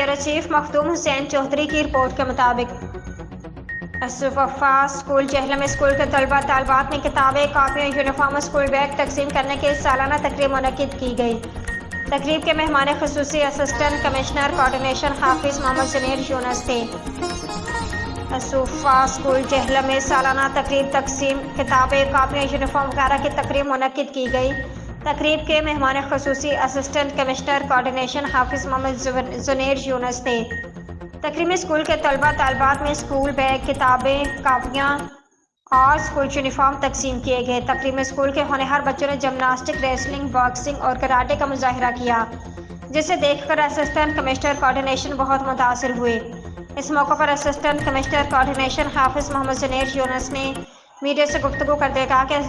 Bureau chief Makhdoom Hussain Chaudhary की report के मुताबिक असुफा स्कूल जहलम में स्कूल के तलबा तालबात में किताबें, कापियाँ, यूनिफॉर्म, स्कूल बैग तकसीम करने की सालाना तकरीब मुनक्किद की गई। तकरीब के मेहमान खुसूसी असिस्टेंट कमिश्नर कोऑर्डिनेशन हाफिज मोहम्मद जुनैर यूनुस थे। असुफा स्कूल जहलम में सालाना तकरीब तकसीम किताबें, कापियाँ, यूनिफॉर्म वगैरह की तकरीब मुनक्किद की गई। तकरीब के मेहमान खुसूसी असिस्टेंट कमिश्नर कोऑर्डिनेशन हाफिज मोहम्मद जुनैर यूनुस थे। तकरीब में स्कूल के तलबा तालबात में स्कूल बैग, किताबें, कापियाँ और स्कूल यूनिफॉर्म तकसीम किए गए। तकरीब में स्कूल के होनहार बच्चों ने जिमनास्टिक, रेसलिंग, बॉक्सिंग और कराटे का मुजाहिरा किया, जिसे देखकर असिस्टेंट कमिश्नर कोऑर्डिनेशन बहुत मुतासिर हुए। इस मौके पर असिस्टेंट कमिश्नर कोऑर्डिनेशन हाफिज मोहम्मद जुनैर यूनुस ने मीडिया से गुफ्तगू करते कहा कि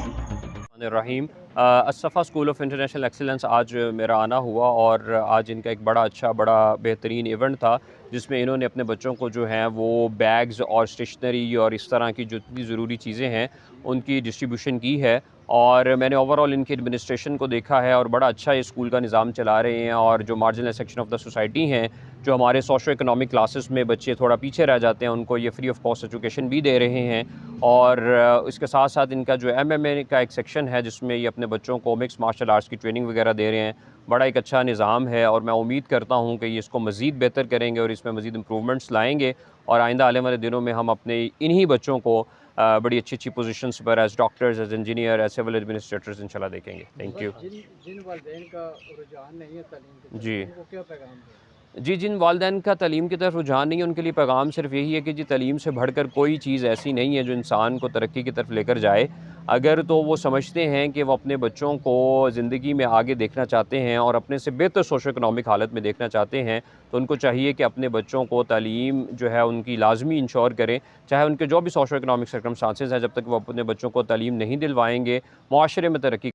रहीम असफ़ा स्कूल ऑफ इंटरनेशनल एक्सीलेंस आज मेरा आना हुआ और आज इनका एक बड़ा बेहतरीन इवेंट था, जिसमें इन्होंने अपने बच्चों को जो हैं वो बैग्स और स्टेशनरी और इस तरह की जितनी ज़रूरी चीज़ें हैं उनकी डिस्ट्रीब्यूशन की है। और मैंने ओवरऑल इनकी एडमिनिस्ट्रेशन को देखा है और बड़ा अच्छा ये स्कूल का निज़ाम चला रहे हैं। और जो marginal section of the society हैं, जो हमारे सोशो इकोनॉमिक क्लासेस में बच्चे थोड़ा पीछे रह जाते हैं, उनको ये फ्री ऑफ कॉस्ट एजुकेशन भी दे रहे हैं। और इसके साथ साथ इनका जो MMA का एक सेक्शन है, जिसमें ये अपने बच्चों को मिक्स मार्शल आर्ट्स की ट्रेनिंग वगैरह दे रहे हैं। बड़ा एक अच्छा निज़ाम है और मैं उम्मीद करता हूँ कि ये इसको मज़ीद बेहतर करेंगे और इसमें मज़ीद इम्प्रूवमेंट्स लाएंगे और आइंदा आने वाले दिनों में हम अपने इन्हीं बच्चों को बड़ी अच्छी पोजीशंस पर as doctors, as engineer, as civil administrators इंशाल्लाह देखेंगे। Thank you. जिन वालिदैन का रुझान नहीं है तालीम की तरफ, जी उनको क्या पैगाम दें? जी, जिन वालिदैन का तालीम की तरफ रुझान नहीं है, उनके लिए पैगाम सिर्फ यही है कि जी तालीम से बढ़कर कोई चीज़ ऐसी नहीं है जो इंसान को तरक्की की तरफ लेकर जाए। अगर तो वो समझते हैं कि वो अपने बच्चों को ज़िंदगी में आगे देखना चाहते हैं और अपने से बेहतर सोशो इकोनॉमिक हालत में देखना चाहते हैं, तो उनको चाहिए कि अपने बच्चों को तालीम जो है उनकी लाजमी इंश्योर करें। चाहे उनके जो भी सोशो इकोनॉमिक सर्कमस्टांसेस हैं, जब तक वो अपने बच्चों को तालीम नहीं दिलवाएंगे, मुआशरे में तरक्की